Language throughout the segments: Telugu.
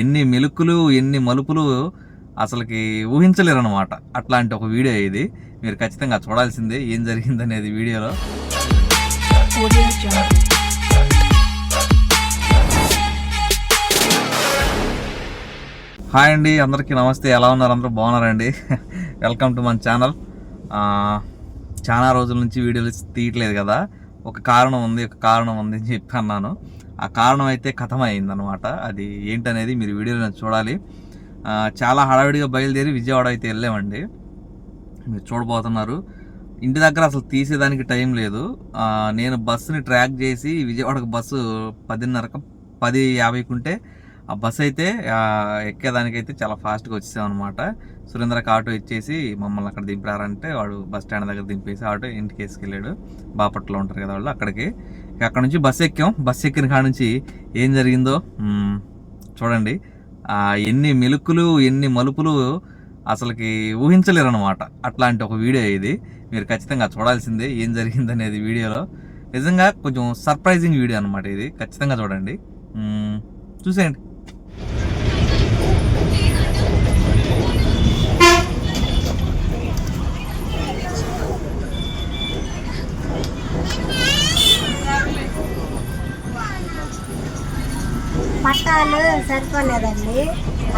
ఎన్ని మెలుకులు ఎన్ని మలుపులు అసలుకి ఊహించలేరన్నమాట. అట్లాంటి ఒక వీడియో ఇది. మీరు ఖచ్చితంగా చూడాల్సిందే ఏం జరిగిందనేది వీడియోలో. హాయ్ అండి, అందరికీ నమస్తే. ఎలా ఉన్నారు? అందరూ బాగున్నారండి? వెల్కమ్ టు మన ఛానల్. చాలా రోజుల నుంచి వీడియోలు తీయట్లేదు కదా. ఒక కారణం ఉంది అని చెప్పి అన్నాను. ఆ కారణం అయితే కథమైందనమాట. అది ఏంటనేది మీరు వీడియోలో చూడాలి. చాలా హడావిడిగా బయలుదేరి విజయవాడ అయితే వెళ్ళామండి. మీరు చూడబోతున్నారు. ఇంటి దగ్గర అసలు తీసేదానికి టైం లేదు. నేను బస్సుని ట్రాక్ చేసి విజయవాడకు బస్సు 10:50 ఉంటే ఆ బస్సు అయితే ఎక్కేదానికైతే చాలా ఫాస్ట్గా వచ్చేసామన్నమాట. సురేంద్రకి ఆటో ఇచ్చేసి మమ్మల్ని అక్కడ దింపారంటే వాడు బస్ స్టాండ్ దగ్గర దింపేసి ఆటో ఇంటికి వేసుకెళ్ళాడు. బాపట్లలో ఉంటారు కదా వాళ్ళు, అక్కడికి. అక్కడ నుంచి బస్సు ఎక్కాం. బస్సు ఎక్కిన కాడ నుంచి ఏం జరిగిందో చూడండి. ఎన్ని మెలుకులు ఎన్ని మలుపులు అసలుకి ఊహించలేరన్నమాట. అట్లాంటి ఒక వీడియో ఇది. మీరు ఖచ్చితంగా చూడాల్సిందే ఏం జరిగిందనేది వీడియోలో. నిజంగా కొంచెం సర్ప్రైజింగ్ వీడియో అనమాట ఇది. ఖచ్చితంగా చూడండి, చూసేయండి. పట్టాలు సరిపోలేదండి,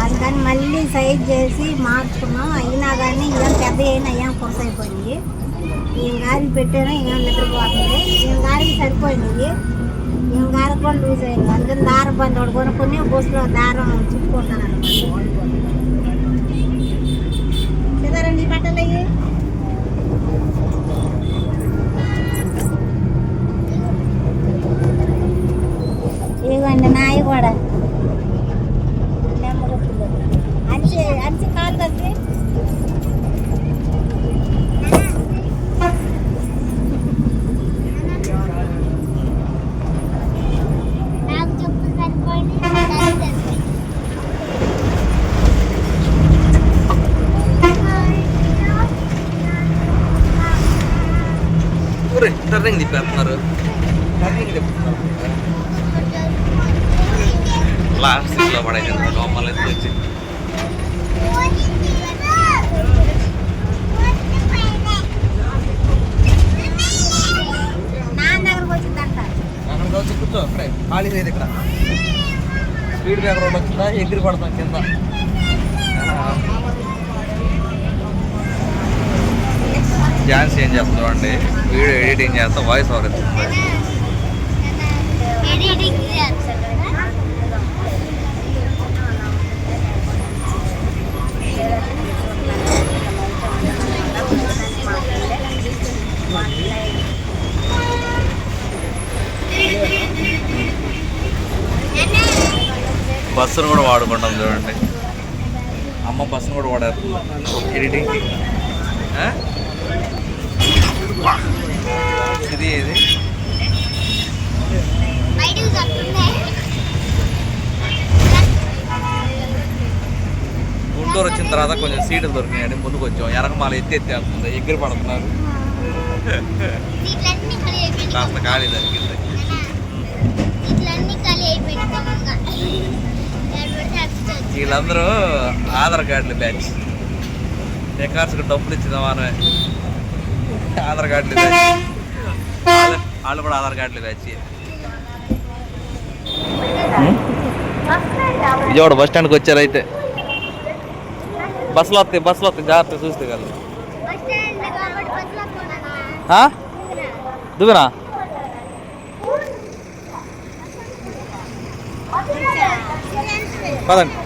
అందుకని మళ్ళీ సైజ్ చేసి మార్చుకున్నాం. అయినా కానీ ఏం పెద్ద అయినా ఏం కొరత అయిపోయింది. ఈయన గారికి పెట్టాను, ఏం నిద్రపోతుంది. ఈయన గారికి సరిపోయింది, ఈయన గారికి కూడా లూజ్ అయింది. అందుకని దారం బండి ఒకటి కొనుక్కొని బస్సులో దారం చుట్టుకుంటాను అనమాట. చూసారండి ఈ పట్టాలు అయ్యి. ఇవ్వండి నాయి కూడా అంచి కాలు తగ్గి టర్నింగ్ తిప్పేస్తున్నారు. లాస్ట్ సీట్లో పడేది మమ్మల్ని వచ్చి కూర్చో. అక్కడే ఖాళీ లేదు. ఇక్కడ స్పీడ్ బ్రేకర్ రోడ్ వచ్చిందా, ఎగిరి పడతాం కింద. డ్యాన్స్ ఏం చేస్తాం అండి, వీడియో ఎడిటింగ్ చేస్తాం, వాయిస్ ఓవర్ ఇస్తాం. బస్సును కూడా వాడుకుంటాం చూడండి. అమ్మ బస్సును కూడా వాడేస్తుంది ఎడిటింగ్. ఇది గుంటూరు వచ్చిన తర్వాత కొంచెం సీట్లు దొరికినాయండి. ముందుకు వచ్చాం. ఎరకమాల ఎత్తేస్తుంది, ఎగిరి పడుతున్నారు. కాస్త ఖాళీ దొరికింది. వీళ్ళందరూ ఆధార్ కార్డులు బ్యాచ్. రికార్డ్స్కి డబ్బులు ఇచ్చిందా మనమే. ఆధార్ కార్డులు బ్యాచ్, వాళ్ళు కూడా ఆధార్ కార్డులు బ్యాచ్. విజయవాడ బస్ స్టాండ్కి వచ్చారు. అయితే బస్సులో వస్తాయి జాగ్రత్త చూస్తే కదా. దువ్వనా పదండి.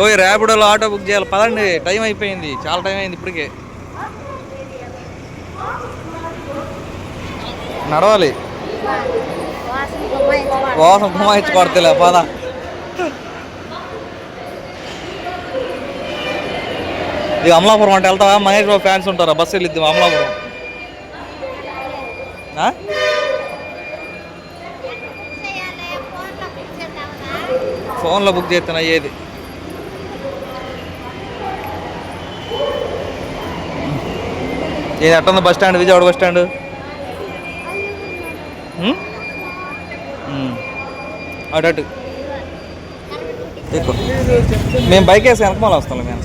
ఓయ్ ర్యాపిడోలో ఆటో బుక్ చేయాలి, పదండి. టైం అయిపోయింది, చాలా టైం అయింది ఇప్పటికే. నడవాలి, వాసన గుమ్మాయించి కొడతలే. పద. ఇది అమలాపురం అంటే వెళ్తావా? మహేష్ బాబు ఫ్యాన్స్ ఉంటారా? బస్సు వెళ్ళిద్దాం అమలాపురం. ఫోన్లో బుక్ చేస్తున్నా ఏది. ఇది ఎట్టుంది bus stand, Vijayawada bus stand? అటు అటు ఎక్కువ మేము బైక్ వేసి వెనకమాల వస్తాం మేము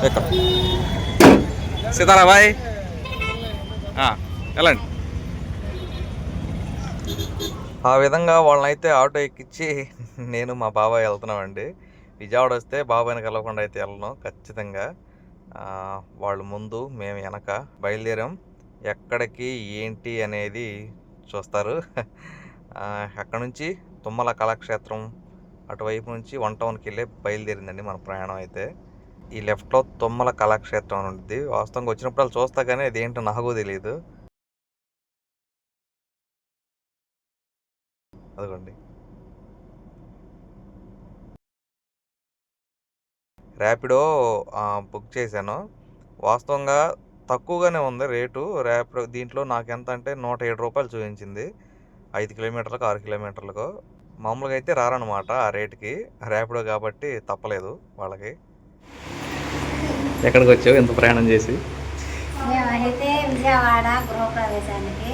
ఎక్కడ సీతారా బాయ్ వెళ్ళండి. ఆ విధంగా వాళ్ళనైతే ఆటో ఎక్కించి నేను మా బాబాయ్ వెళ్తున్నామండి. విజయవాడ వస్తే బాబాయ్ని కలవకుండా అయితే వెళ్ళను ఖచ్చితంగా. వాళ్ళు ముందు మేము వెనక బయలుదేరాం. ఎక్కడికి ఏంటి అనేది చూస్తారు. అక్కడ నుంచి తుమ్మల కళాక్షేత్రం అటువైపు నుంచి 1 టౌన్కి వెళ్ళి బయలుదేరిందండి మన ప్రయాణం అయితే. ఈ లెఫ్ట్లో తుమ్మల కళాక్షేత్రం అని ఉంటుంది. వాస్తవంగా వచ్చినప్పుడు వాళ్ళు చూస్తా కానీ అది ఏంటో నాకు తెలియదు. అదిగోండి ర్యాపిడో బుక్ చేశాను. వాస్తవంగా తక్కువగానే ఉంది రేటు. ర్యాపిడో దీంట్లో నాకు ఎంత అంటే 107 రూపాయలు చూపించింది 5 కిలోమీటర్లకు 6 కిలోమీటర్లకు. మామూలుగా అయితే రారనమాట ఆ రేటుకి. ర్యాపిడో కాబట్టి తప్పలేదు వాళ్ళకి. ఎక్కడికి వచ్చావు ఎంత ప్రయాణం చేసి? మేమైతే విజయవాడ గృహప్రవేశానికి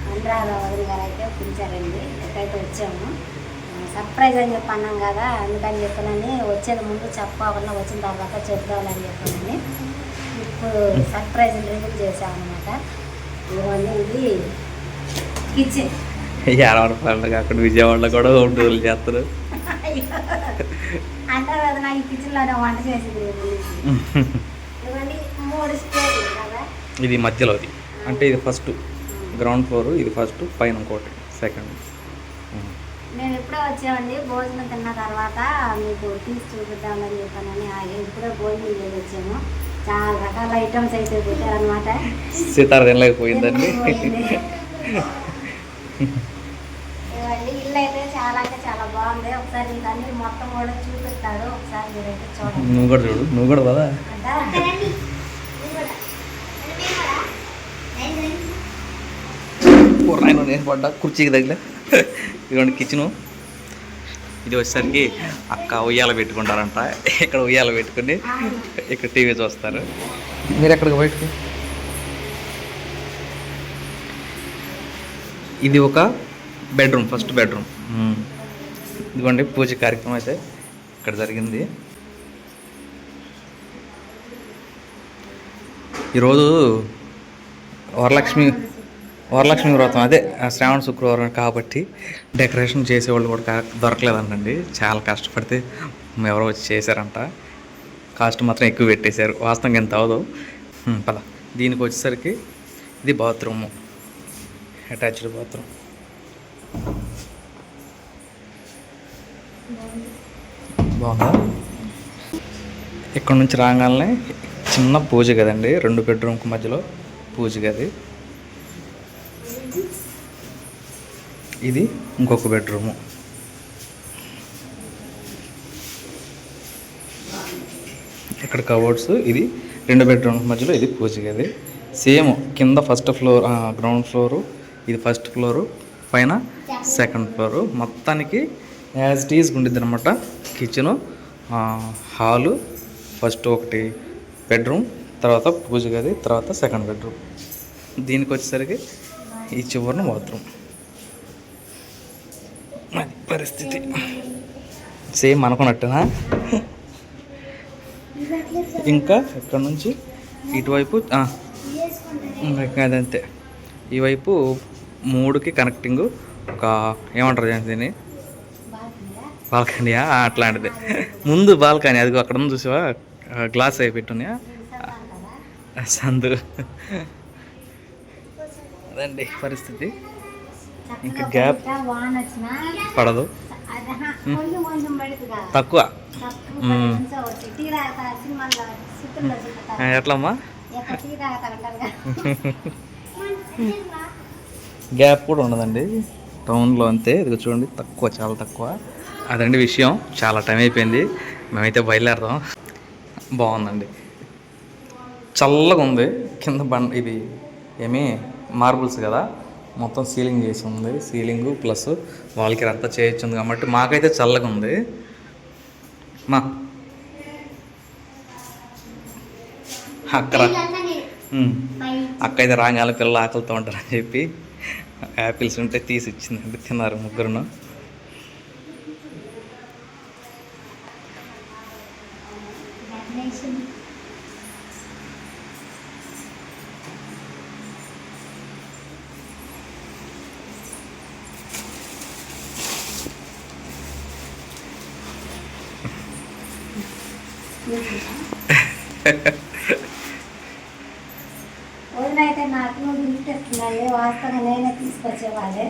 అనురాధ వదిన గారు అయితే పిలిచారండి. ఎక్కడైతే వచ్చాము సర్ప్రైజ్ అని చెప్పి అన్నాం కదా, అందుకని చెప్పనని వచ్చేది ముందు చెప్పకుండా వచ్చిన తర్వాత చెప్దామని చెప్పానని ఇప్పుడు సర్ప్రైజ్ రివీల్ చేసామన్నమాట. ఇదిగోండి ఇది కిచెన్. 50 రూపాయలు అక్కడ విజయవాడలో కూడా హోమ్ డెలివరీ చేస్తారు అంటారు కదా, నాకు ఈ కిచెన్లోనే వంట చేసింది. ఇదిగోండి 3 స్టేర్లు కదా, ఇది మధ్యలోది అంటే ఇది ఫస్ట్ గ్రౌండ్ ఫ్లోర్, ఇది ఫస్ట్ పైన ఇంకోటి సెకండ్. మేము ఇప్పుడే వచ్చామండి. భోజనం తిన్న తర్వాత మీకు తీసి చూపిద్దామని చెప్పానని ఇప్పుడే భోజనం చేసి వచ్చాము. చాలా రకాల ఐటమ్స్ అయితే పెట్టారనమాట. సీతారా తినలేకపోయిందండి. ఇవ్వండి ఇల్లు అయితే చాలా అంటే చాలా బాగుంది. ఒకసారి మీకు అన్ని మొత్తం కూడా చూపిస్తాడు, ఒకసారి మీరైతే చూడండి. నువ్వు కూడా చూడు, నువ్వు కూడా కదా నేను పడ్డా కుర్చీకి తగిలే. ఇదిగోండి కిచెను. ఇది వచ్చేసరికి అక్క ఉయ్యాల పెట్టుకుంటారంట. ఇక్కడ ఉయ్యాల పెట్టుకుని ఇక్కడ టీవీ చూస్తారు. మీరు ఎక్కడికి బయటకు? ఇది ఒక బెడ్రూమ్, ఫస్ట్ బెడ్రూమ్. ఇదిగోండి పూజ కార్యక్రమం అయితే ఇక్కడ జరిగింది. ఈరోజు వరలక్ష్మి వ్రతం, అదే శ్రావణ శుక్రవారం కాబట్టి డెకరేషన్ చేసేవాళ్ళు కూడా దొరకలేదంటండి. చాలా కష్టపడితే ఎవరో వచ్చి చేశారంట. కాస్ట్ మాత్రం ఎక్కువ పెట్టేశారు. వాస్తవంగా ఎంత అవదు. పద దీనికి వచ్చేసరికి ఇది బాత్రూము, అటాచ్డ్ బాత్రూమ్. బాగుందా? ఇక్కడ నుంచి రాగానే చిన్న పూజ గదండి, 2 బెడ్రూమ్కి మధ్యలో పూజ గది. ఇది ఇంకొక బెడ్రూము. ఇక్కడ కబోర్డ్స్. ఇది 2 బెడ్రూమ్కి మధ్యలో ఇది పూజ గది. సేమ్ కింద ఫస్ట్ ఫ్లోర్, గ్రౌండ్ ఫ్లోరు, ఇది ఫస్ట్ ఫ్లోరు, పైన సెకండ్ ఫ్లోరు. మొత్తానికి యాజ్ ఇట్ ఈజ్ ఉండిద్ది అనమాట. కిచెను, హాలు, ఫస్ట్ ఒకటి బెడ్రూమ్, తర్వాత పూజ గది, తర్వాత సెకండ్ బెడ్రూమ్. దీనికి వచ్చేసరికి ఈ చివరిన బాత్రూమ్. అది పరిస్థితి. సేమ్ అనుకున్నట్టునా? ఇంకా ఇక్కడ నుంచి ఇటువైపు అదంతే. ఈ వైపు 3కి కనెక్టింగ్ ఒక ఏమంటారు దీన్ని, బాల్కనీయా అట్లాంటిది. ముందు బాల్కనీ, అది అక్కడ ఉంది చూసావా, గ్లాస్ అయి పెట్టున్నాయా సందు. అదండి పరిస్థితి. ఇంకా గ్యాప్ పడదు, తక్కువ. ఎట్లమ్మా గ్యాప్ కూడా ఉండదండి టౌన్లో అంతే. ఇది చూడండి తక్కువ, చాలా తక్కువ. అదండి విషయం. చాలా టైం అయిపోయింది, మేమైతే బయలుదేరదాం. బాగుందండి, చల్లగా ఉంది. కింద ఇది ఏమి మార్బుల్స్ కదా, మొత్తం సీలింగ్ చేసి ఉంది. సీలింగు ప్లస్ వాల్కి అంతా చేయొచ్చుంది కాబట్టి మాకైతే చల్లగా ఉంది. మా అక్క అయితే రాగాల పిల్లలు ఆకలితో ఉంటారని చెప్పి యాపిల్స్ ఉంటే తీసి ఇచ్చిందండి. తిన్నారు ముగ్గురును. వదినైతే నాకు గిఫ్ట్ ఇస్తున్నాయి, వాస్తవంగా నేనే తీసుకొచ్చేవాళ్ళే.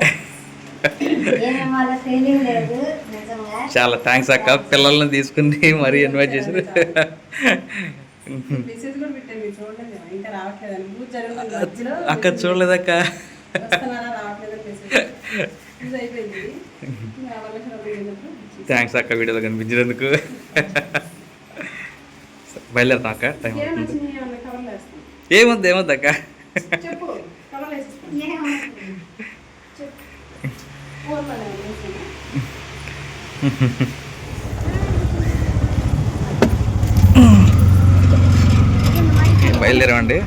ఏమేమి వాళ్ళకి తెలియలేదు నిజంగా. చాలా థ్యాంక్స్ అక్క, పిల్లల్ని తీసుకుని మరీ ఇన్వైట్ చేశారు. అక్క చూడలేదక్క. థ్యాంక్స్ అక్క వీడియోలో కనిపించినందుకు. బయలుదేరుతా అక్క, టైం అవుతుంది. ఏమొద్దు ఏమొద్దు అక్క. బయలుదేరామండి.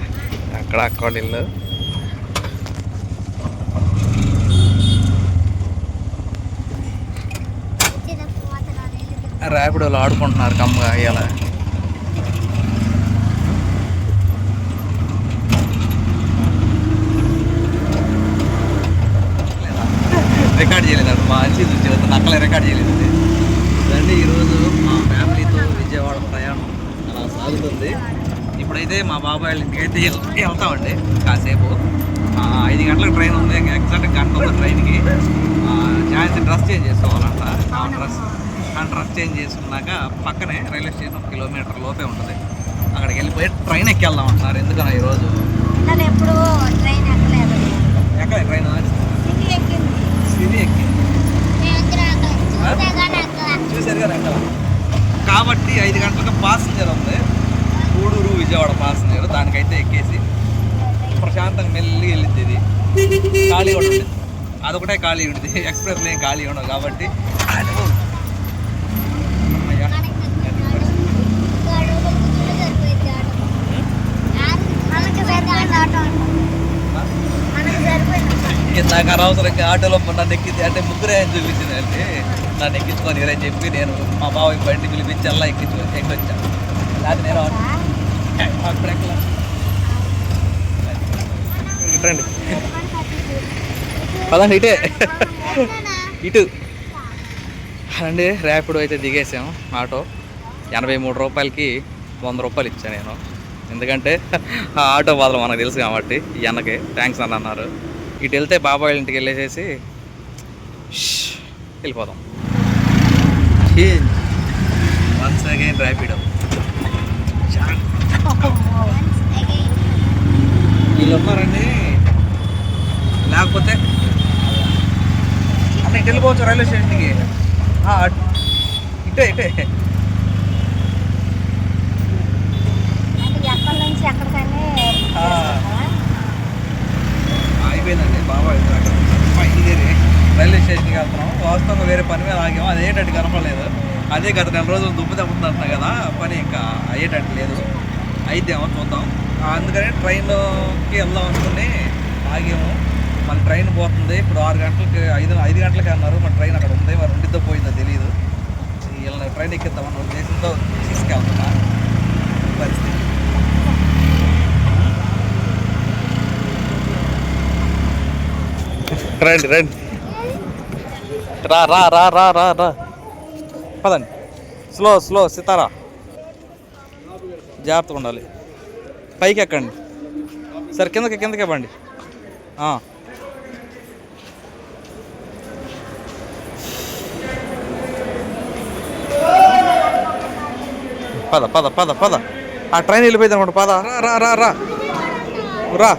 అక్కడ అక్క వాళ్ళ ఇల్లు. ర్యాపిడోలో ఆడుకుంటున్నారు కమ్మగా ఇవాళ. రికార్డ్ చేయలేదు అప్పుడు మంచి చూసి నక్కలే రికార్డ్ చేయలేదు అండి. ఈరోజు మా ఫ్యామిలీతో విజయవాడ ప్రయాణం అలా సాగుతుంది. ఇప్పుడైతే మా బాబాయ్ వాళ్ళ ఇంటికి అయితే వెళ్తామండి. కాసేపు 5 గంటలకు ట్రైన్ ఉంది, ఎగ్జాక్ట్ గంట ఉంది ట్రైన్కి. ఛాన్స్ డ్రెస్ చేంజ్ చేసుకోవాలంట. ఆ డ్రెస్ చేంజ్ చేసుకున్నాక పక్కనే రైల్వే స్టేషన్ 1 కిలోమీటర్ లోపే ఉంటుంది. అక్కడికి వెళ్ళిపోయి ట్రైన్ ఎక్కి వెళ్దాం అంటున్నారు. ఎందుకన్నా ఈరోజు ఎప్పుడు ట్రైన్ ఎక్కలేదు. ఎక్కడ ట్రైన్ సిటీ ఎక్కింది చూసారు కదా ఎక్కడ. కాబట్టి 5 గంటలకు పాసింజర్ ఉంది, గూడూరు విజయవాడ పాసింజర్. దానికైతే ఎక్కేసి ప్రశాంతంగా మెల్లి వెళ్ళింది. ఇది ఖాళీ కూడా ఉండేది, అదొకటే ఖాళీ ఉంటుంది. ఎక్స్ప్రెస్ లేని ఖాళీ ఉండవు కాబట్టి నాకు అనవసరంగా ఆటోలో నన్ను ఎక్కింది అంటే ముగ్గురే అని చూపించింది. అంటే నన్ను ఎక్కించుకొని అని చెప్పి నేను మా బాబాయ్ బండి పిలిపించి అలా ఎక్కొచ్చాను. అది నేను ఇటండి పదండి ఇటే ఇటు అండి. ర్యాపిడో అయితే దిగేసాము. ఆటో 83 రూపాయలకి 100 రూపాయలు ఇచ్చాను నేను. ఎందుకంటే ఆ ఆటో బాధలు మనకు తెలుసు కాబట్టి ఈ అన్నకి థ్యాంక్స్ అని అన్నారు. ఇటు వెళ్తే బాబాయ్ ఇంటికి వెళ్ళేసేసి వెళ్ళిపోదాం. Once again Rapido. వీళ్ళు ఉన్నారండి, లేకపోతే అన్న ఇటు వెళ్ళిపోవచ్చు రైల్వే స్టేషన్కి. ఇటే ఇటే ఎక్కడి నుంచి ఎక్కడికైనా అయిపోయిందండి. బాబాయ్ ఇదే రైల్వే స్టేషన్కి వెళ్తున్నాం. వాస్తవంగా వేరే పని మీద ఆగాము, అది అయ్యేటట్టు కనపడలేదు. అదే గత 4 రోజులు దుబ్బు తప్పుతుంది కదా, పని ఇంకా అయ్యేటట్టు లేదు. అయితేమో చూద్దాం. అందుకని ట్రైన్లోకి వెళ్దాం అనుకుని ఆగాము. మన ట్రైన్ పోతుంది ఇప్పుడు 6 గంటలకి 5 గంటలకి అన్నారు. మన ట్రైన్ అక్కడ ఉంది, మరి ఉండిద్దో పోయిందో తెలియదు. వీళ్ళని ట్రైన్ ఎక్కిద్దామన్న ఉద్దేశంతో తీసుకెళ్తున్నా. పరిస్థితి రండి రండి, రా రా రా రా రా రా పదండి. స్లో స్లో సితారా, జాగ్రత్తగా ఉండాలి. పైకి ఎక్కండి. సరే కిందకి ఇవ్వండి. పద పద పద పద. ఆ ట్రైన్ వెళ్ళిపోయింది అనమాట. పద రా రా రా రా.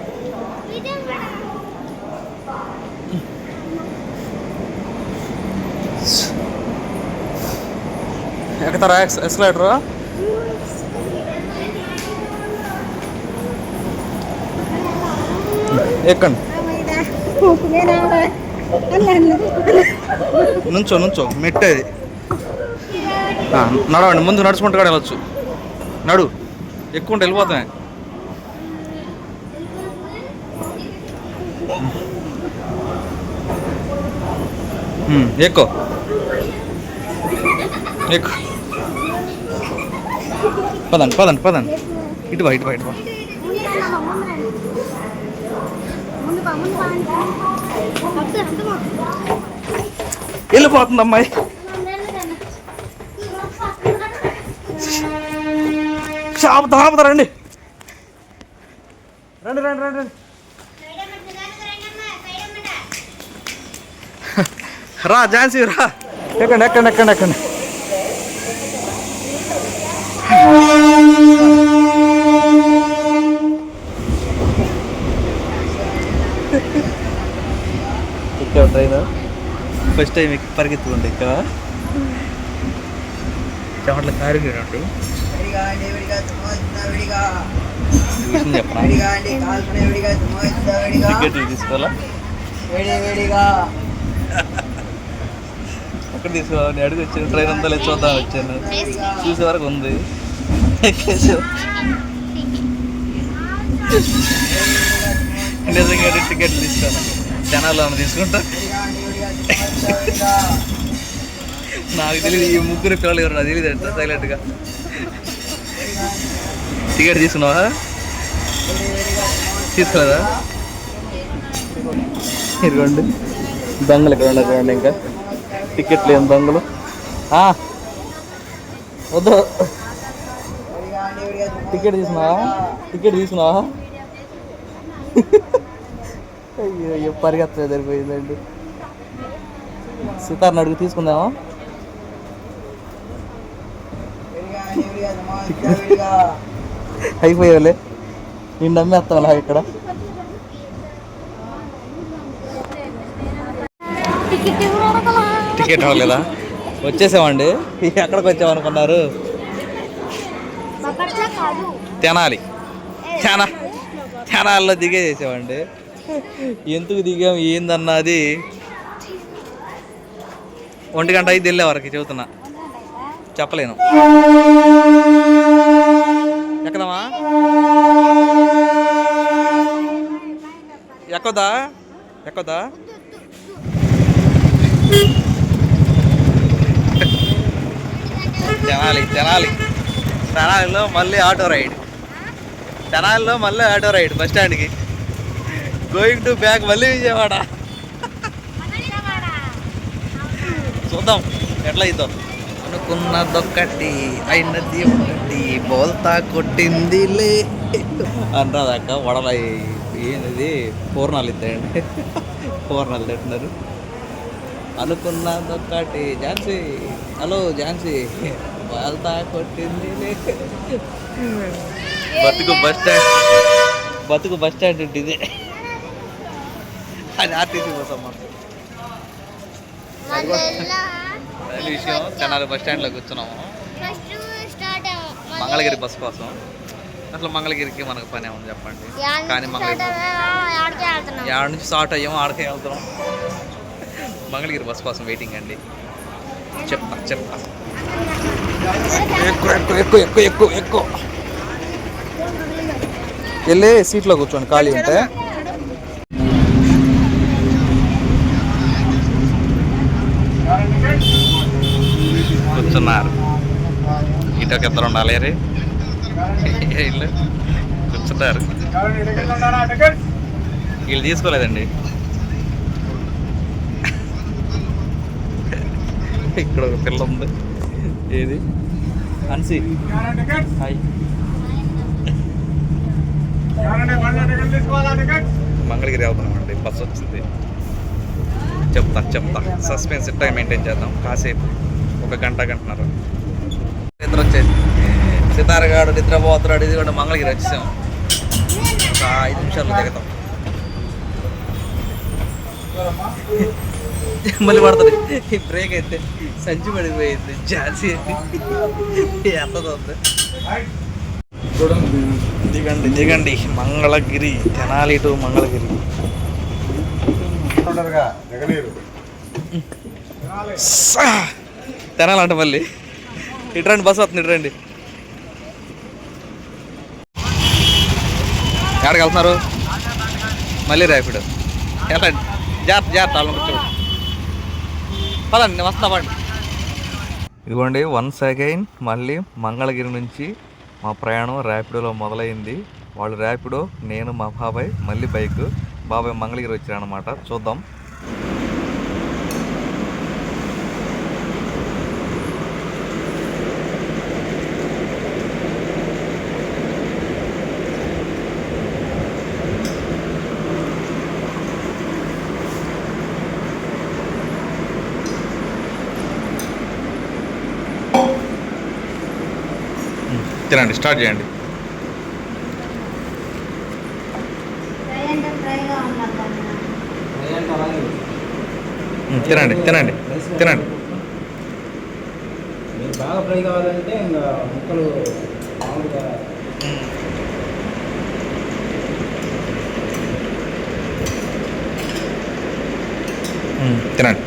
ఎక్కుతారా ఎక్సలేటరా? ఎక్కండి. నుంచో మెట్టేది. నడవండి, ముందు నడుచుకుంటూ కూడా వెళ్ళొచ్చు. నడు, ఎక్కువ వెళ్ళిపోతాయి. ఎక్కువ ఎక్కువ పదండి పదండి పదండి. ఇటు బా ఇటు బా ఇటు బా. వెళ్ళిపోతుంది అమ్మాయి. ఆపుతా రండి రండి రండి రండి రండి. రా ఝాన్సీ రా. ఎక్కండి ఎక్కండి ఎక్కండి ఎక్కండి. ఇక్కడ ట్రైన్ ఫస్ట్ టైం ఎక్కి పరిగెత్తుకుంటే ఇక్కడ చెమట్ల కారిపోయినట్టు చెప్పనా. టికెట్లు తీసుకోవాలా అక్కడ తీసుకోవాలి. అడుగు వచ్చాను ట్రైన్ అంతా లేదు చూద్దాం వచ్చాను. చూసే వరకు ఉంది. నిజంగా టికెట్లు తీసుకోవాలి. జనాలు ఏమైనా తీసుకుంటా. నాకు తెలియదు ఈ ముగ్గురు పిల్లలు ఎవరు నాకు తెలియదు అంట సైలెంట్గా. టికెట్ తీసుకున్నావా? తీసుకోలేదా? ఇదిగోండి దొంగలు ఇక్కడ ఉన్నారు ఇంకా టికెట్లు ఏం దొంగలు. వద్దు టికెట్ తీసుకున్నావా? టికెట్ తీసుకున్నావా? అయ్యో పరిగెత్తలేదు సరిపోయిందండి. సితార్ని అడుగు తీసుకుందామా? అయిపోయావులే నేను నమ్మేస్తాను నాకు ఇక్కడ. టికెట్ అవ్వలేదా? వచ్చేసామండి. ఎక్కడికి వచ్చామనుకున్నారు? తెనాలి. తెనాలిలో దిగేసేసామండి. ఎందుకు దిగాం ఏందన్నది 1 గంట అయితే వెళ్ళే వరకు చెబుతున్నా, చెప్పలేను. ఎక్కదమ్మా? ఎక్కదా ఎక్కదా? తెనాలిలో మళ్ళీ ఆటో రైడ్. బస్ స్టాండ్కి గోయింగ్ టు బ్యాక్ మళ్ళీ విజయవాడ. చూద్దాం ఎట్లా అవుతాం. అనుకున్నదొక్కటి అయినది ఒకటి బోల్తా కొట్టిందిలే అన్నదాక వడల ఏంది పూర్ణాలు ఇద్దాయండి. పూర్ణాలు తింటున్నారు. అనుకున్నదొక్కటి ఝాన్సీ. హలో ఝాన్సీ బోల్తా కొట్టిందిలే. బతుకు బస్ స్టాండ్ ఉంటుంది అది ఆర్టీసీ కోసం. అది విషయం. తెనాలి బస్ స్టాండ్లో కూర్చున్నాము మంగళగిరి బస్ కోసం. అసలు మంగళగిరికి మనకు పని ఏముంది చెప్పండి. కానీ మంగళగిరి ఆడ నుంచి స్టార్ట్ అయ్యాము, ఆడకే వెళ్తున్నాం. మంగళగిరి బస్ కోసం వెయిటింగ్ అండి. చెప్తా ఎక్కువ వెళ్ళి సీట్లో కూర్చోండి ఖాళీ ఉంటే. కూర్చున్నారు. ఇటొక ఇద్దరు ఉండాలి రే వీళ్ళు కూర్చున్నారు. వీళ్ళు తీసుకోలేదండి. ఇక్కడ ఒక పిల్ల ఉంది. ఏది అన్సీ హాయ్. మంగళగిరి వెళ్తున్నామండి. బస్సు వచ్చింది. చెప్తా సస్పెన్స్ ఇట్లా మెయింటైన్ చేద్దాం కాసేపు. 1 గంటన్నర నిద్ర వచ్చేది. సితారగాడు నిద్రపోతున్నాడు. ఇది కూడా మంగళగిరి వచ్చేసాం. ఒక 5 నిమిషాల్లో దిగుతాం. మళ్ళీ పడుతుంది. ఈ బ్రేక్ అయితే సంచి పడిపోయింది. ఝాన్సీ ఎంత దిగండి. మంగళగిరి తెనాలి టు మంగళగిరి. తెనాలంట మళ్ళీ ఇటు బస్సు వస్తుంది. ఇటు ఎక్కడికి వెళ్తున్నారు? మళ్ళీ ర్యాపిడ్. వెళ్ళండి జాగ్రత్త వాళ్ళని కూర్చోండి. పదండి వస్తా పండి. ఇదిగోండి వన్స్ అగైన్ మళ్ళీ మంగళగిరి నుంచి మా ప్రయాణం ర్యాపిడోలో మొదలైంది. వాళ్ళు ర్యాపిడో, నేను మా బాబాయ్ మళ్ళీ బైక్. బాబాయ్ మంగళగిరి వచ్చారనమాట. చూద్దాం. తినండి, స్టార్ట్ చేయండి. ఫ్రైగా ఉండాలి తినండి తినండి తినండి. మీరు బాగా ఫ్రై కావాలంటే ఇంకా ముక్కలు మామూలుగా తినండి.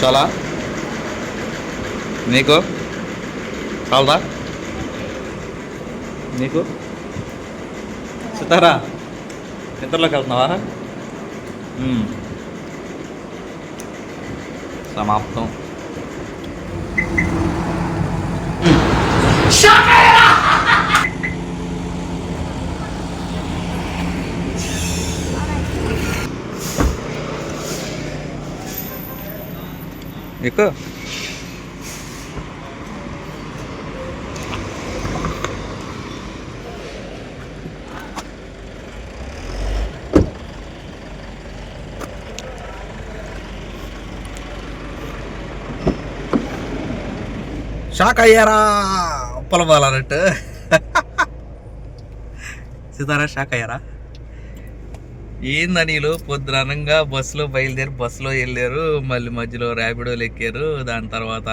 చాలా నీకు చాలదా? నీకు సితారా నిద్రలోకి వెళ్తున్నావా? సమాప్తం. నీకు షాక్ అయ్యారా? ఉప్పల బాలన్నట్టు. సీతారా షాక్ అయ్యారా? ఏందనీలు పొద్దునంగా బస్సులో బయలుదేరి బస్సులో వెళ్ళారు, మళ్ళీ మధ్యలో ర్యాపిడోలు ఎక్కారు, దాని తర్వాత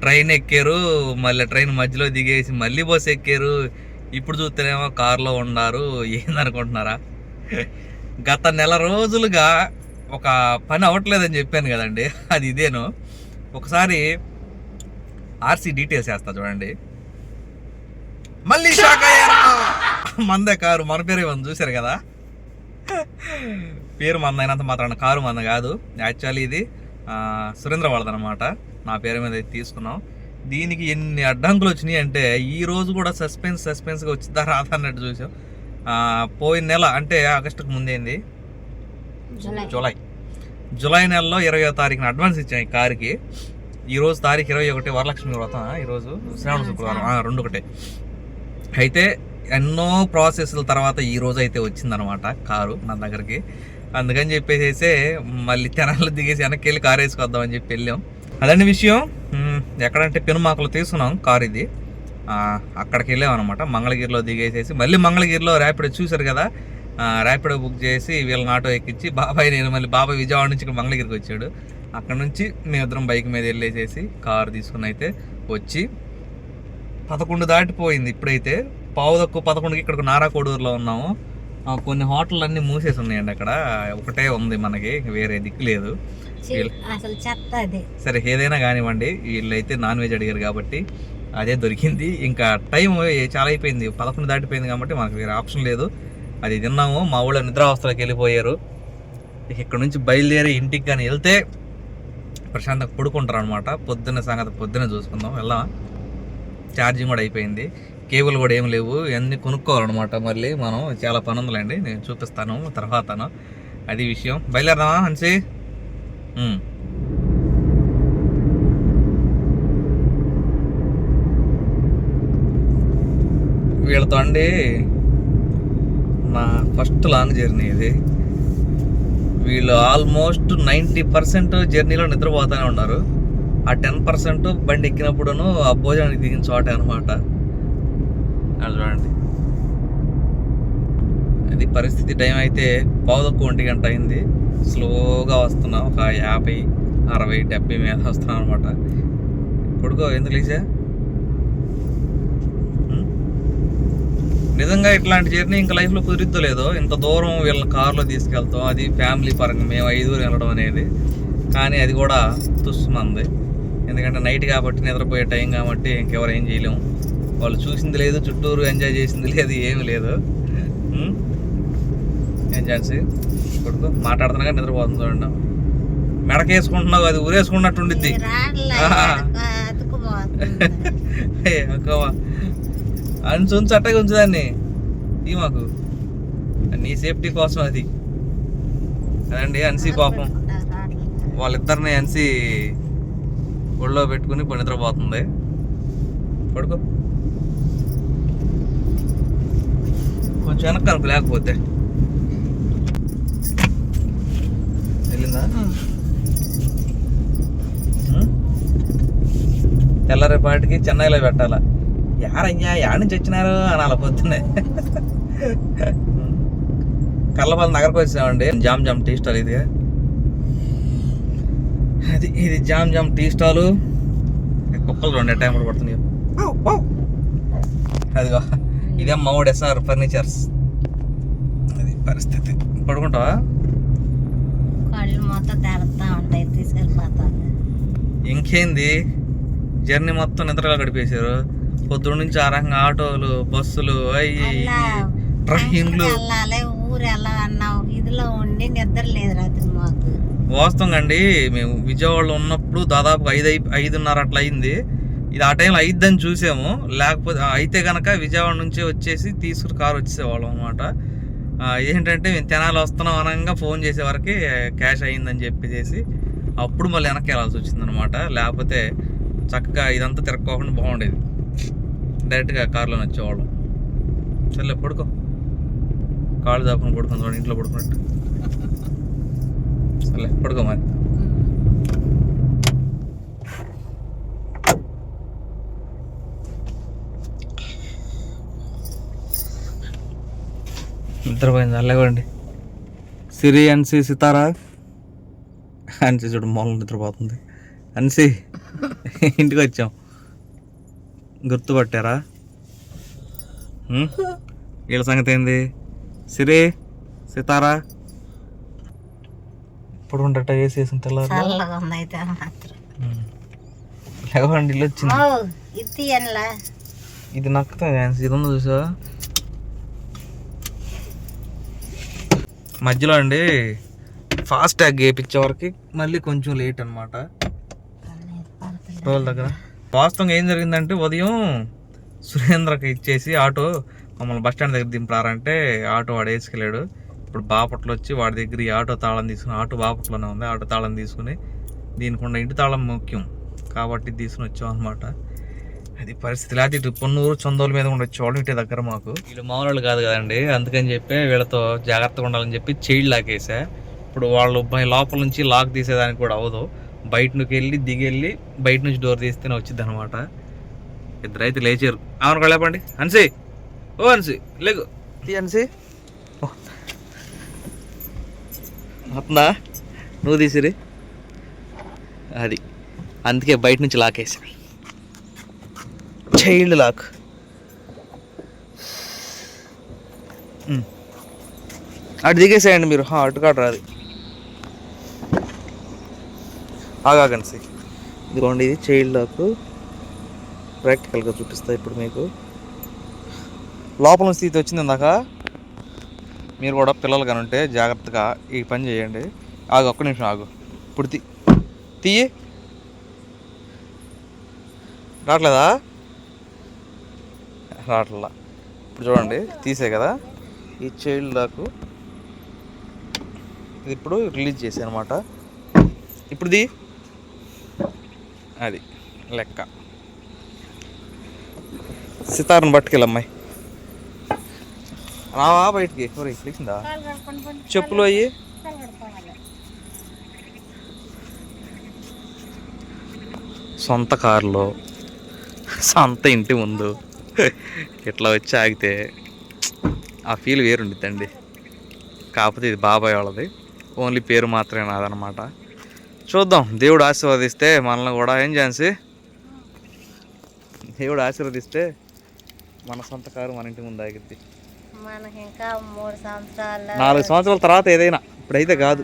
ట్రైన్ ఎక్కారు, మళ్ళీ ట్రైన్ మధ్యలో దిగేసి మళ్ళీ బస్సు ఎక్కారు, ఇప్పుడు చూస్తేనేమో కారులో ఉన్నారు. ఏందనుకుంటున్నారా? గత నెల రోజులుగా ఒక పని అవ్వట్లేదని చెప్పాను కదండి, అది ఇదేను. ఒకసారి ఆర్సీ డీటెయిల్స్ వేస్తా చూడండి. మళ్ళీ షాక్ అయ్యారా? మందే కారు, మన పేరే ఉంది, చూసారు కదా. పేరు మంద అయినంత మాత్రాన కారు మంద కాదు. యాక్చువల్లీ ఇది సురేంద్ర వాళ్ళదనమాట. నా పేరు మీద తీసుకున్నాం. దీనికి ఎన్ని అడ్డంకులు వచ్చినాయి అంటే ఈ రోజు కూడా సస్పెన్స్గా వచ్చిందా రాదా అన్నట్టు చూసాం. పోయిన నెల అంటే ఆగస్టుకు ముందేంది, జూలై నెలలో 20వ తారీఖున అడ్వాన్స్ ఇచ్చాం ఈ కారుకి. ఈరోజు తారీఖు 21, వరలక్ష్మి వ్రతం. ఈరోజు శ్రావణ శుక్రవారం, 2 ఒకటే. అయితే ఎన్నో ప్రాసెస్ల తర్వాత ఈ రోజు అయితే వచ్చిందనమాట కారు నా దగ్గరికి. అందుకని చెప్పేసి మళ్ళీ తెనాల్లో దిగేసి వెనక్కి వెళ్ళి కారు వేసుకొద్దామని చెప్పి వెళ్ళాం. అదండి విషయం. ఎక్కడంటే పెనుమాకలో తీసుకున్నాం కారు ఇది. అక్కడికి వెళ్ళాం అనమాట. మంగళగిరిలో దిగేసేసి మళ్ళీ మంగళగిరిలో ర్యాపిడో చూసారు కదా, ర్యాపిడో బుక్ చేసి వీళ్ళని ఆటో ఎక్కించి బాబాయ్ నేను మళ్ళీ బాబాయ్ విజయవాడ నుంచి ఇక్కడ మంగళగిరికి వచ్చాడు. అక్కడ నుంచి మేమిద్దరం బైక్ మీద వెళ్ళేసేసి కారు తీసుకుని అయితే వచ్చి 11 దాటిపోయింది. ఇప్పుడైతే 10:11కి ఇక్కడ నారాకోడూరులో ఉన్నాము. కొన్ని హోటల్ అన్నీ మూసేసి ఉన్నాయండి. అక్కడ ఒకటే ఉంది మనకి, వేరే దిక్కు లేదు. అసలు చెత్త అది. సరే ఏదైనా కానివ్వండి, వీళ్ళైతే నాన్ వెజ్ అడిగారు కాబట్టి అదే దొరికింది. ఇంకా టైం చాలా అయిపోయింది, 11 దాటిపోయింది కాబట్టి మనకు వేరే ఆప్షన్ లేదు. అది తిన్నాము. మా ఊళ్ళో నిద్రావస్థలోకి వెళ్ళిపోయారు. ఇక్కడ నుంచి బయలుదేరి ఇంటికి కానీ వెళ్తే ప్రశాంతంగా పడుకుంటారు అనమాట. పొద్దున్న సంగతి పొద్దున్న చూసుకుందాం, వెళ్దాం. ఛార్జింగ్ కూడా అయిపోయింది, కేబుల్ కూడా ఏం లేవు, ఇవన్నీ కొనుక్కోవాలన్నమాట. మళ్ళీ మనం చాలా పని ఉందిలేండి, నేను చూపిస్తాను తర్వాతను. అది విషయం. బయలుదేరదామా హన్సీ? వీళ్ళతో అండి నా ఫస్ట్ లాంగ్ జర్నీ ఇది. వీళ్ళు ఆల్మోస్ట్ 90% జర్నీలో నిద్రపోతూనే ఉన్నారు. ఆ 10% బండి ఎక్కినప్పుడును ఆ భోజనానికి దిగిన చోట అనమాట. అది చూడండి, అది పరిస్థితి. టైం అయితే 11:15 అయింది. స్లోగా వస్తున్నాం, ఒక 50, 60, 70 మీద వస్తున్నాం అనమాట. ఇప్పుడుకో ఎందుకు లేచా? నిజంగా ఇట్లాంటి జర్నీ ఇంకా లైఫ్లో కుదిరిద్దో లేదో, ఇంత దూరం వీళ్ళని కారులో తీసుకెళ్తాం. అది ఫ్యామిలీ పరంగా మేము 5 వెళ్ళడం అనేది. కానీ అది కూడా తుస్సుమంది, ఎందుకంటే నైట్ కాబట్టి, నిద్రపోయే టైం కాబట్టి ఇంకెవరు ఏం చేయలేము. వాళ్ళు చూసింది లేదు, చుట్టూరు ఎంజాయ్ చేసింది లేదు, ఏమి లేదు. ఏం చేసి కొడుకు మాట్లాడుతున్నాగా నిద్రపోతుంది చూడండి. మెడకేసుకుంటున్నావు, అది ఊరేసుకున్నట్టు ఉండిద్ది. అని ఉంచు, అట్టగా ఉంచుదాన్ని ఈ మాకు నీ సేఫ్టీ కోసం అది. అదండి అన్సీ పాపం వాళ్ళిద్దరిని అన్సీ ఒళ్ళో పెట్టుకుని నిద్రపోతుంది. పడుకో కొంచెం వెనక్కి కనుక, లేకపోతే వెళ్ళిందా? తెల్లరేపాటికి చెన్నైలో పెట్టాలా. యారయ్యా యాడ నుంచి వచ్చినారు అనాల పొద్దున్నే. కళ్ళపల్లి నగరకు వచ్చామండి. జామ్ జామ్ టీ స్టాల్ ఇది. ఇది జామ్ జామ్ టీ స్టాలు. కుక్కలు 2 టైంలు పడుతున్నాయి. అదిగో ఇదే మామూడు SR ఫర్నిచర్స్. అది పరిస్థితి. పడుకుంటావా? కళ్ళు మొత్తం తెరుతా ఉంటాయి, తీసుకెళ్ళిపోతాను. ఇంకేంది జర్నీ మొత్తం నిద్రగా గడిపేశారు. పొద్దున్న నుంచి ఆ రకంగా ఆటోలు, బస్సులు, ట్రైన్లు. ఊరు వెళ్ళాలన్నావు, ఇదిలో ఉండి నిద్ర లేదు రాత్రి మాకు. వాస్తవంగా అండి, మేము విజయవాడలో ఉన్నప్పుడు దాదాపు 5:30 అట్లా అయింది. ఇది ఆ టైంలో 5 అని చూసాము. లేకపోతే అయితే కనుక విజయవాడ నుంచి వచ్చేసి తీసుకుని కారు వచ్చేసేవాళ్ళం అనమాట. ఏంటంటే మేము తెనాలి వస్తున్నాం అనగా ఫోన్ చేసేవరకు క్యాష్ అయ్యిందని చెప్పేసి అప్పుడు మళ్ళీ వెనక్కి వెళ్ళాల్సి వచ్చిందనమాట. లేకపోతే చక్కగా ఇదంతా తిరక్కోకుండా బాగుండేది. డైరెక్ట్గా కారులో వచ్చేవాళ్ళం. సర్లే పడుకో, కాళ్ళు దాపుని పడుకుని చూడండి, ఇంట్లో పడుకున్నట్టు. సర్లే పడుకో మరి. నిద్రపోయింది అల్లగండి. సిరి, అన్సీ, సితారా. అన్సీ చూడు మూల నిద్రపోతుంది. అన్సీ ఇంటికి వచ్చాం, గుర్తుపట్టారా? వీళ్ళ సంగతి ఏంది? సిరి, సితారా ఇప్పుడు ఉండట వేసేసిన తెల్లారు లేవండి. ఇల్లు వచ్చింది. ఇది నక్కుతా ఇది ఉందో చూసా మధ్యలో అండి. ఫాస్ట్ ట్యాగ్ వేయించే వరకు మళ్ళీ కొంచెం లేట్ అనమాట టోల్ దగ్గర. వాస్తవంగా ఏం జరిగిందంటే ఉదయం సురేంద్రకి ఇచ్చేసి ఆటో మమ్మల్ని బస్ స్టాండ్ దగ్గర దింపారంటే ఆటో వాడు వేసుకెళ్ళాడు. ఇప్పుడు బాపట్ల వచ్చి వాడి దగ్గర ఈ ఆటో తాళం తీసుకుని, ఆటో బాపట్లోనే ఉంది, ఆటో తాళం తీసుకుని దీనికుండా ఇంటి తాళం ముఖ్యం కాబట్టి తీసుకుని వచ్చాం అనమాట. అది పరిస్థితి. లేకపోతే ఇటు పొన్నూరు చందోల మీద కూడా వచ్చేవాళ్ళు ఇటే దగ్గర మాకు. వీళ్ళు మామూలు కాదు కదండి, అందుకని చెప్పి వీళ్ళతో జాగ్రత్తగా ఉండాలని చెప్పి చైల్డ్ లాకేసా. ఇప్పుడు వాళ్ళు లోపల నుంచి లాక్ తీసేదానికి కూడా అవ్వదు. బయట నుంచి వెళ్ళి దిగెళ్ళి బయట నుంచి డోర్ తీస్తేనే వచ్చింది అనమాట. ఇద్దరైతే లేచారు. అవును కూడా లేపండి. అన్సీ, ఓ అన్సీ లేకు, అన్సీ అత్నా నువ్వు తీసిరి. అది అందుకే బయట నుంచి లాకేసా, చైల్డ్ లాక్. అటు దిగేసేయండి మీరు, అటు కాదు రాదు. ఆగాగండి. ఇదిగోండి ఇది చైల్డ్ లాక్. ప్రాక్టికల్గా చూపిస్తా ఇప్పుడు మీకు. లోపల నుంచి స్థితి వచ్చింది ఇందాక. మీరు కూడా పిల్లలు కానీ ఉంటే జాగ్రత్తగా ఈ పని చేయండి. ఆగు, ఒక్క నిమిషం ఆగు. ఇప్పుడు తీయి. రావట్లేదా? రావట్లా. ఇప్పుడు చూడండి, తీసే కదా ఈ చైల్డ్ లాక్. ఇది ఇప్పుడు రిలీజ్ చేసే అనమాట. ఇప్పుడుది అది లెక్క. సితార్ని పట్టుకెళ్ళమ్మాయి. రావా బయటికి? లేచిందా? చెప్పులు అయ్యి సొంత కారులో సొంత ఇంటి ముందు ఇట్లా వచ్చి ఆగితే ఆ ఫీల్ వేరుండిద్దండి. కాకపోతే ఇది బాబాయ్ వాళ్ళది, ఓన్లీ పేరు మాత్రమే నాదనమాట. చూద్దాం, దేవుడు ఆశీర్వదిస్తే మనల్ని కూడా. ఏం ఛాన్సీ? దేవుడు ఆశీర్వదిస్తే మన సొంత కారు మన ఇంటి ముందు ఆగిద్ది. 4 సంవత్సరాల తర్వాత ఏదైనా, ఇప్పుడైతే కాదు,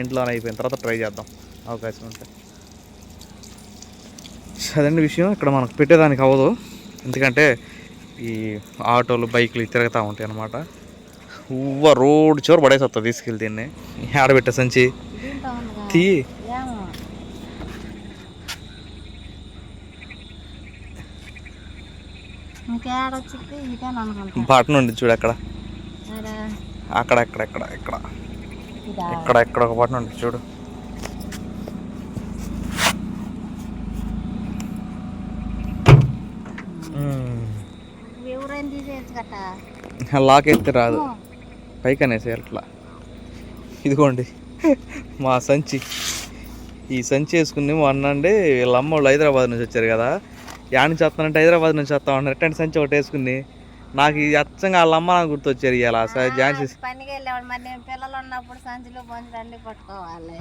ఇంట్లోనే అయిపోయిన తర్వాత ట్రై చేద్దాం అవకాశం ఉంటే. అదండి విషయం. ఇక్కడ మనకు పెట్టేదానికి అవ్వదు, ఎందుకంటే ఈ ఆటోలు బైకులు తిరుగుతూ ఉంటాయి అన్నమాట. రోడ్ చివరి పడేసి వస్తుంది తీసుకెళ్ళి. దీన్ని ఆడబెట్టే సంచి తీ ఏమో ఇంకేడొచ్చింది ఇదేనా అనుకుంటా. బటన్ ఉంది చూడు అక్కడ ఆడ అక్కడ ఎక్కడ ఎక్కడ ఎక్కడ ఇదా ఎక్కడ ఎక్కడ ఒక బటన్ ఉంది చూడు. ఎవరైనా తీసేయచ్చు గట్ట. లాక్ ఎత్తి రాదు, పైకి అనేసి అట్లా. ఇదిగోండి మా సంచి. ఈ సంచి వేసుకుని మొన్నండి వీళ్ళ అమ్మ వాళ్ళు హైదరాబాద్ నుంచి వచ్చారు కదా, యాడ్ నుంచి వస్తానంటే హైదరాబాద్ నుంచి వస్తామన్నారు. ఎట్టంటే సంచి ఒకటి వేసుకుని నాకు ఇది అచ్చంగా వాళ్ళ అమ్మ నాకు గుర్తొచ్చారు ఇలా ఝాన్సీ. పనికి వెళ్ళేవాడు. మరి నేను పిల్లలు ఉన్నప్పుడు సంచిలో పొంచి రండి పట్టుకోవాలి.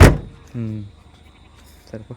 సరిపో